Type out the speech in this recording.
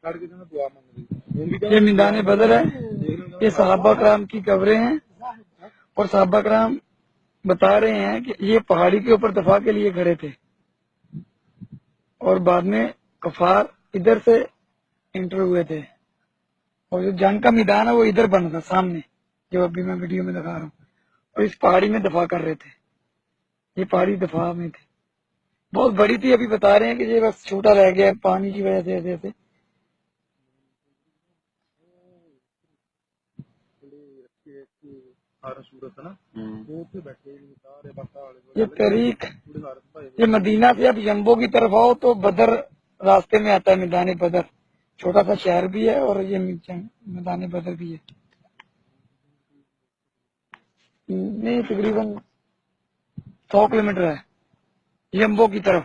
یہ میدان بدر ہے، یہ صحابہ کرام کی قبریں ہیں، اور صحابہ کرام بتا رہے ہیں کہ یہ پہاڑی کے اوپر دفاع کے لیے کھڑے تھے، اور بعد میں کفار ادھر سے انٹر ہوئے تھے، اور جو جنگ کا میدان ہے وہ ادھر بنا تھا سامنے، جو ابھی میں ویڈیو میں دکھا رہا ہوں، اور اس پہاڑی میں دفاع کر رہے تھے، یہ پہاڑی دفاع میں تھے، بہت بڑی تھی، ابھی بتا رہے ہیں کہ یہ بس چھوٹا رہ گیا پانی کی وجہ سے ایسے ایسے۔ یہ طریق یہ مدینہ سے اب یمبو کی طرف آؤ تو بدر راستے میں آتا ہے، میدان بدر چھوٹا سا شہر بھی ہے، اور یہ میدان بدر بھی ہے، نہیں تقریباً 100 کلومیٹر ہے یمبو کی طرف۔